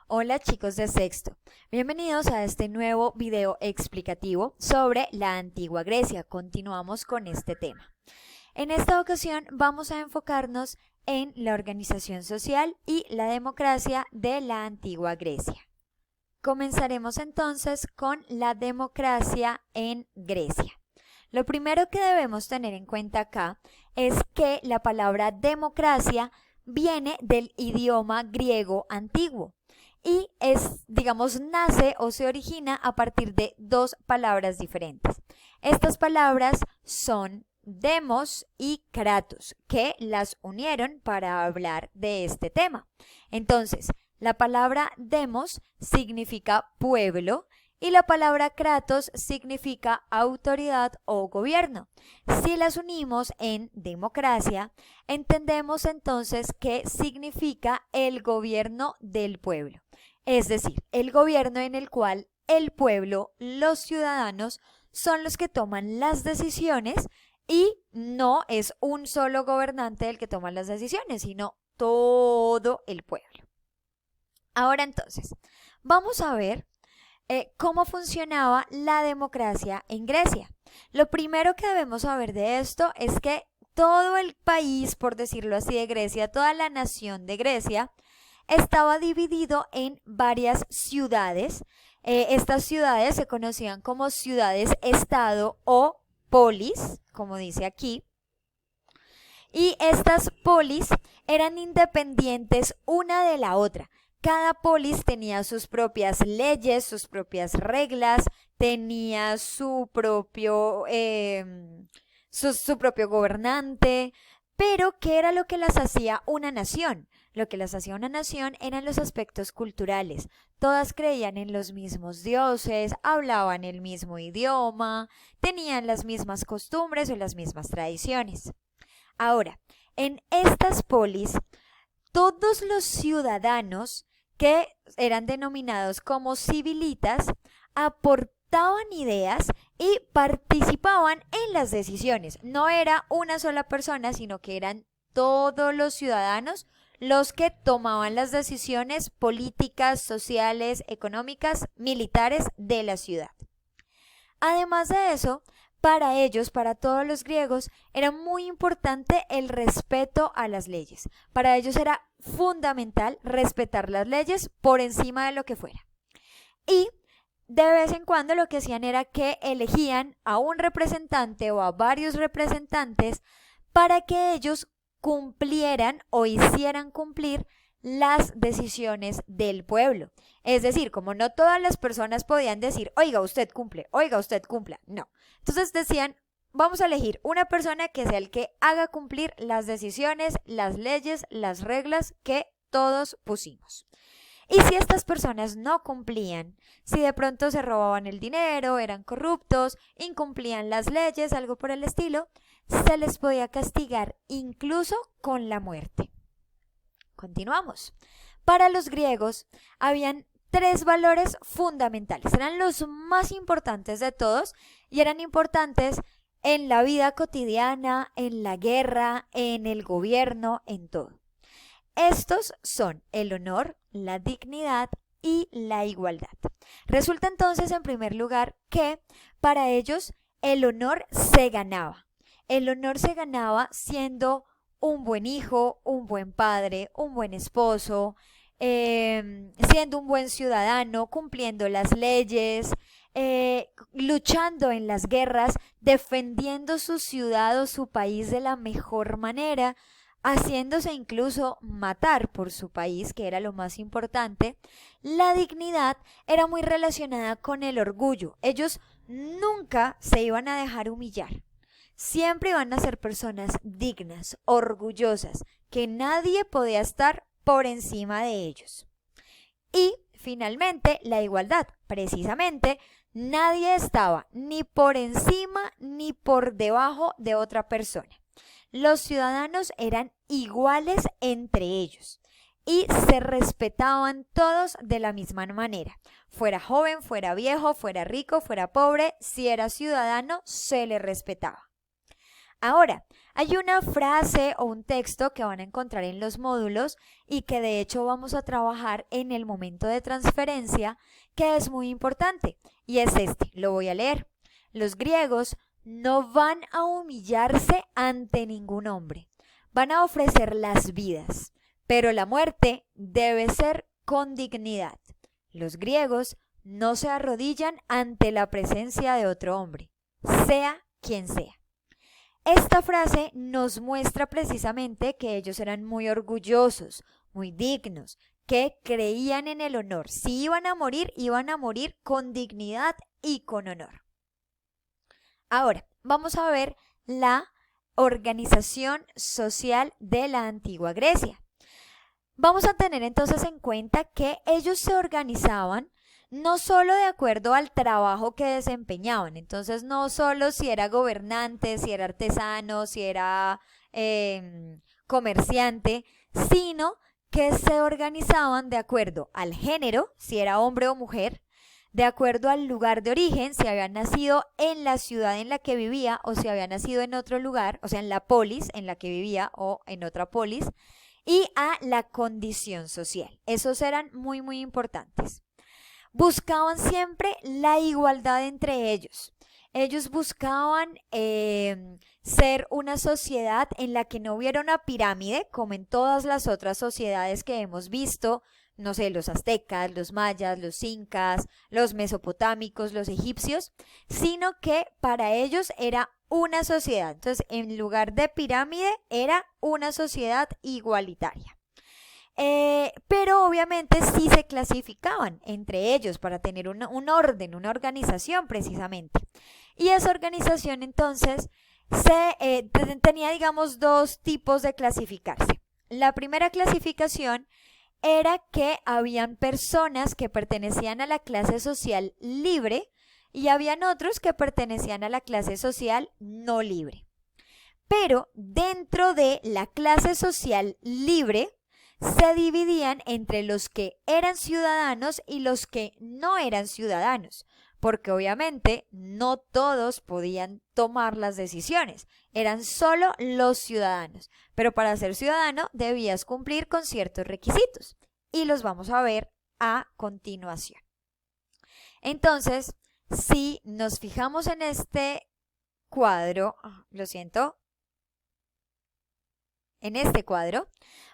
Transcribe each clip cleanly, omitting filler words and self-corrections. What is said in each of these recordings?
Hola chicos de sexto, bienvenidos a este nuevo video explicativo sobre la antigua Grecia. Continuamos con este tema. En esta ocasión vamos a enfocarnos en la organización social y la democracia de la antigua Grecia. Comenzaremos entonces con la democracia en Grecia. Lo primero que debemos tener en cuenta acá es que la palabra democracia viene del idioma griego antiguo y nace o se origina a partir de dos palabras diferentes. Estas palabras son demos y kratos, que las unieron para hablar de este tema. Entonces, la palabra demos significa pueblo y la palabra kratos significa autoridad o gobierno. Si las unimos en democracia, entendemos entonces que significa el gobierno del pueblo. Es decir, el gobierno en el cual el pueblo, los ciudadanos, son los que toman las decisiones y no es un solo gobernante el que toma las decisiones, sino todo el pueblo. Ahora entonces, vamos a ver cómo funcionaba la democracia en Grecia. Lo primero que debemos saber de esto es que todo el país, por decirlo así, de Grecia, toda la nación de Grecia, estaba dividido en varias ciudades. Estas ciudades se conocían como ciudades-estado o polis, como dice aquí. Y estas polis eran independientes una de la otra. Cada polis tenía sus propias leyes, sus propias reglas, tenía su propio gobernante. Pero, ¿qué era lo que las hacía una nación? Lo que las hacía una nación eran los aspectos culturales. Todas creían en los mismos dioses, hablaban el mismo idioma, tenían las mismas costumbres o las mismas tradiciones. Ahora, en estas polis, todos los ciudadanos que eran denominados como civilitas aportaban ideas y participaban en las decisiones. No era una sola persona, sino que eran todos los ciudadanos los que tomaban las decisiones políticas, sociales, económicas, militares de la ciudad. Además de eso, para ellos, para todos los griegos, era muy importante el respeto a las leyes. Para ellos era fundamental respetar las leyes por encima de lo que fuera. Y de vez en cuando lo que hacían era que elegían a un representante o a varios representantes para que ellos cumplieran o hicieran cumplir las decisiones del pueblo. Es decir, como no todas las personas podían decir, oiga, usted cumple, oiga, usted cumpla. No. Entonces decían, vamos a elegir una persona que sea el que haga cumplir las decisiones, las leyes, las reglas que todos pusimos. Y si estas personas no cumplían, si de pronto se robaban el dinero, eran corruptos, incumplían las leyes, algo por el estilo, se les podía castigar incluso con la muerte. Continuamos. Para los griegos habían tres valores fundamentales, eran los más importantes de todos y eran importantes en la vida cotidiana, en la guerra, en el gobierno, en todo. Estos son el honor, la dignidad y la igualdad. Resulta entonces, en primer lugar, que para ellos el honor se ganaba. El honor se ganaba siendo un buen hijo, un buen padre, un buen esposo, siendo un buen ciudadano, cumpliendo las leyes, luchando en las guerras, defendiendo su ciudad o su país de la mejor manera, haciéndose incluso matar por su país, que era lo más importante. La dignidad era muy relacionada con el orgullo. Ellos nunca se iban a dejar humillar. Siempre iban a ser personas dignas, orgullosas, que nadie podía estar por encima de ellos. Y finalmente, la igualdad. Precisamente, nadie estaba ni por encima ni por debajo de otra persona. Los ciudadanos eran iguales entre ellos y se respetaban todos de la misma manera. Fuera joven, fuera viejo, fuera rico, fuera pobre, si era ciudadano, se le respetaba. Ahora, hay una frase o un texto que van a encontrar en los módulos y que de hecho vamos a trabajar en el momento de transferencia, que es muy importante, y es este, lo voy a leer. Los griegos no van a humillarse ante ningún hombre, van a ofrecer las vidas, pero la muerte debe ser con dignidad. Los griegos no se arrodillan ante la presencia de otro hombre, sea quien sea. Esta frase nos muestra precisamente que ellos eran muy orgullosos, muy dignos, que creían en el honor. Si iban a morir con dignidad y con honor. Ahora, vamos a ver la organización social de la antigua Grecia. Vamos a tener entonces en cuenta que ellos se organizaban no solo de acuerdo al trabajo que desempeñaban, entonces no solo si era gobernante, si era artesano, si era comerciante, sino que se organizaban de acuerdo al género, si era hombre o mujer, de acuerdo al lugar de origen, si habían nacido en la ciudad en la que vivía o si había nacido en otro lugar, o sea, en la polis en la que vivía o en otra polis, y a la condición social. Esos eran muy, muy importantes. Buscaban siempre la igualdad entre ellos. Ellos buscaban ser una sociedad en la que no hubiera una pirámide, como en todas las otras sociedades que hemos visto, no sé, los aztecas, los mayas, los incas, los mesopotámicos, los egipcios, sino que para ellos era una sociedad. Entonces, en lugar de pirámide, era una sociedad igualitaria. Pero obviamente sí se clasificaban entre ellos para tener un orden, una organización precisamente. Y esa organización entonces tenía, digamos, dos tipos de clasificarse. La primera clasificación era que habían personas que pertenecían a la clase social libre y habían otros que pertenecían a la clase social no libre. Pero dentro de la clase social libre se dividían entre los que eran ciudadanos y los que no eran ciudadanos, porque obviamente no todos podían tomar las decisiones, eran solo los ciudadanos, pero para ser ciudadano debías cumplir con ciertos requisitos y los vamos a ver a continuación. Entonces, si nos fijamos en este cuadro, lo siento, en este cuadro,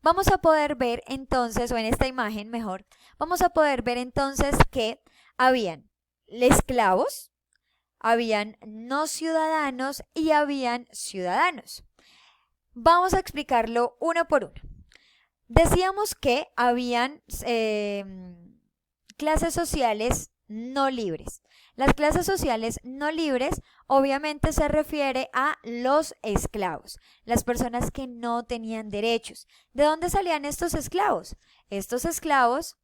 vamos a poder ver entonces, o en esta imagen mejor, vamos a poder ver entonces que habían esclavos, habían no ciudadanos y habían ciudadanos. Vamos a explicarlo uno por uno. Decíamos que habían clases sociales no libres. Las clases sociales no libres obviamente se refiere a los esclavos, las personas que no tenían derechos. ¿De dónde salían estos esclavos? Estos esclavos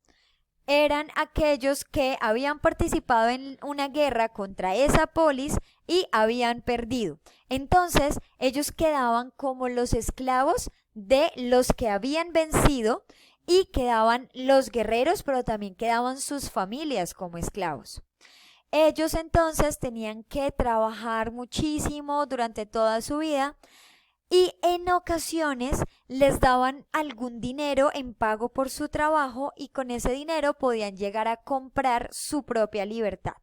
eran aquellos que habían participado en una guerra contra esa polis y habían perdido. Entonces, ellos quedaban como los esclavos de los que habían vencido y quedaban los guerreros, pero también quedaban sus familias como esclavos. Ellos entonces tenían que trabajar muchísimo durante toda su vida y en ocasiones les daban algún dinero en pago por su trabajo y con ese dinero podían llegar a comprar su propia libertad,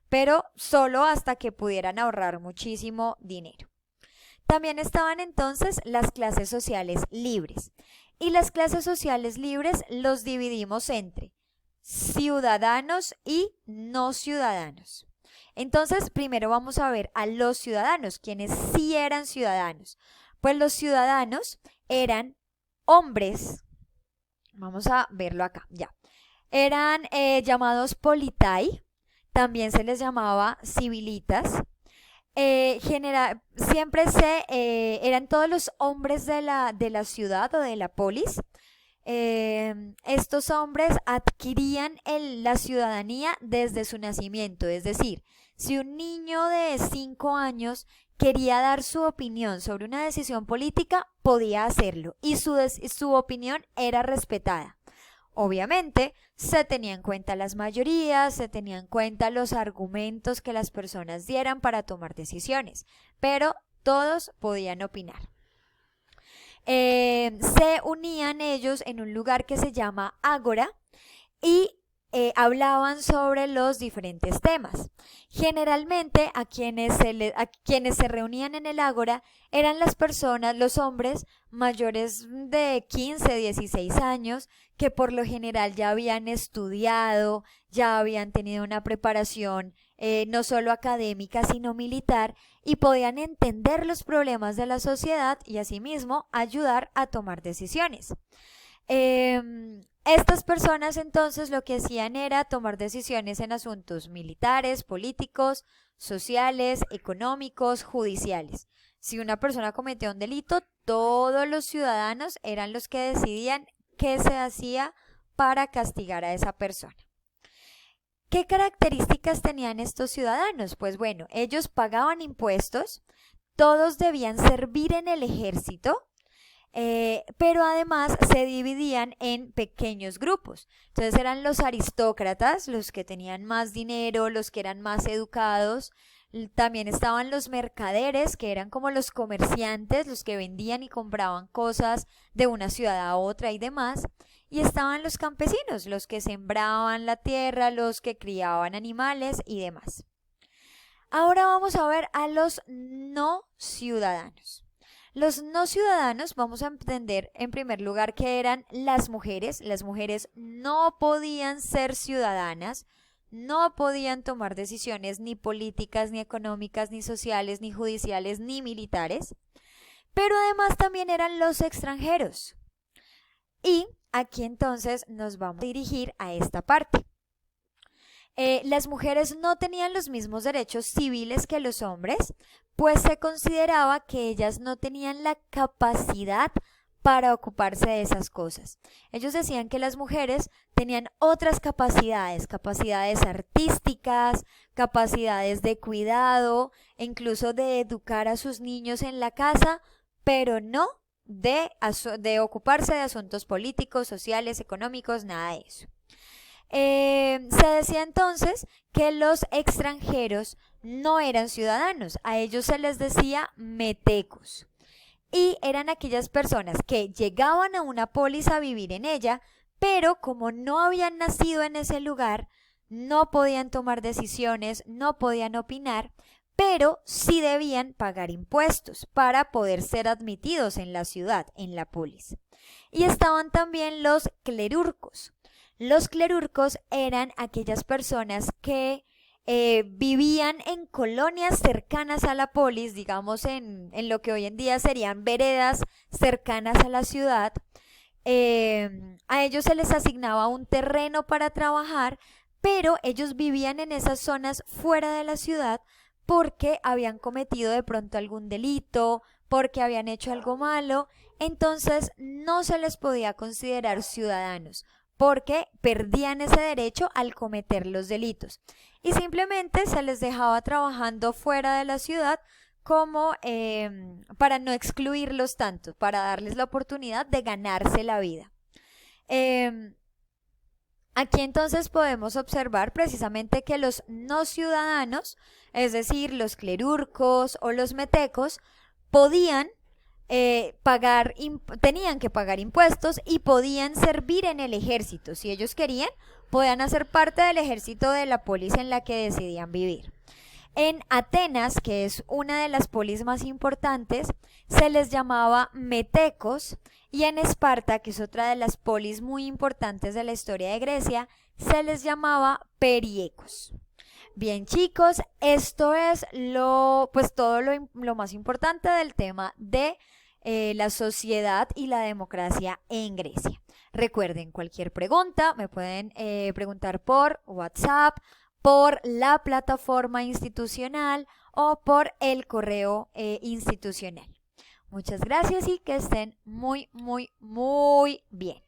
pero solo hasta que pudieran ahorrar muchísimo dinero. También estaban entonces las clases sociales libres. Y las clases sociales libres los dividimos entre ciudadanos y no ciudadanos. Entonces, primero vamos a ver a los ciudadanos, quienes sí eran ciudadanos. Pues los ciudadanos eran hombres, vamos a verlo acá, ya. Eran llamados politai, también se les llamaba civilitas. Siempre eran todos los hombres de la ciudad o de la polis. Estos hombres adquirían la ciudadanía desde su nacimiento, es decir, si un niño de 5 años quería dar su opinión sobre una decisión política, podía hacerlo y su opinión era respetada. Obviamente, se tenían en cuenta las mayorías, se tenían en cuenta los argumentos que las personas dieran para tomar decisiones, pero todos podían opinar. Se unían ellos en un lugar que se llama Ágora y hablaban sobre los diferentes temas. Generalmente a quienes se reunían en el ágora eran las personas, los hombres mayores de 15, 16 años, que por lo general ya habían estudiado, ya habían tenido una preparación no solo académica sino militar, y podían entender los problemas de la sociedad y asimismo ayudar a tomar decisiones. Estas personas entonces lo que hacían era tomar decisiones en asuntos militares, políticos, sociales, económicos, judiciales. Si una persona cometía un delito, todos los ciudadanos eran los que decidían qué se hacía para castigar a esa persona. ¿Qué características tenían estos ciudadanos? Pues bueno, ellos pagaban impuestos, todos debían servir en el ejército, pero además se dividían en pequeños grupos. Entonces eran los aristócratas, los que tenían más dinero, los que eran más educados. También estaban los mercaderes, que eran como los comerciantes, los que vendían y compraban cosas de una ciudad a otra y demás. Y estaban los campesinos, los que sembraban la tierra, los que criaban animales y demás. Ahora vamos a ver a los no ciudadanos. Los no ciudadanos, vamos a entender en primer lugar que eran las mujeres. Las mujeres no podían ser ciudadanas, no podían tomar decisiones ni políticas, ni económicas, ni sociales, ni judiciales, ni militares. Pero además también eran los extranjeros. Y aquí entonces nos vamos a dirigir a esta parte. Las mujeres no tenían los mismos derechos civiles que los hombres, pues se consideraba que ellas no tenían la capacidad para ocuparse de esas cosas. Ellos decían que las mujeres tenían otras capacidades, capacidades artísticas, capacidades de cuidado, e incluso de educar a sus niños en la casa, pero no de ocuparse de asuntos políticos, sociales, económicos, nada de eso. Se decía entonces que los extranjeros no eran ciudadanos, a ellos se les decía metecos, y eran aquellas personas que llegaban a una polis a vivir en ella, pero como no habían nacido en ese lugar, no podían tomar decisiones, no podían opinar, pero sí debían pagar impuestos para poder ser admitidos en la ciudad, en la polis. Y estaban también los clerurcos. Los clerurcos eran aquellas personas que vivían en colonias cercanas a la polis, digamos en lo que hoy en día serían veredas cercanas a la ciudad. A ellos se les asignaba un terreno para trabajar, pero ellos vivían en esas zonas fuera de la ciudad porque habían cometido de pronto algún delito, porque habían hecho algo malo, entonces no se les podía considerar ciudadanos, porque perdían ese derecho al cometer los delitos. Y simplemente se les dejaba trabajando fuera de la ciudad como para no excluirlos tanto, para darles la oportunidad de ganarse la vida. Aquí entonces podemos observar precisamente que los no ciudadanos, es decir, los clerurcos o los metecos, tenían que pagar impuestos y podían servir en el ejército. Si ellos querían, podían hacer parte del ejército de la polis en la que decidían vivir. En Atenas, que es una de las polis más importantes, se les llamaba metecos, y en Esparta, que es otra de las polis muy importantes de la historia de Grecia, se les llamaba periecos. Bien, chicos, esto es todo lo más importante del tema de la sociedad y la democracia en Grecia. Recuerden, cualquier pregunta me pueden preguntar por WhatsApp, por la plataforma institucional o por el correo institucional. Muchas gracias y que estén muy, muy, muy bien.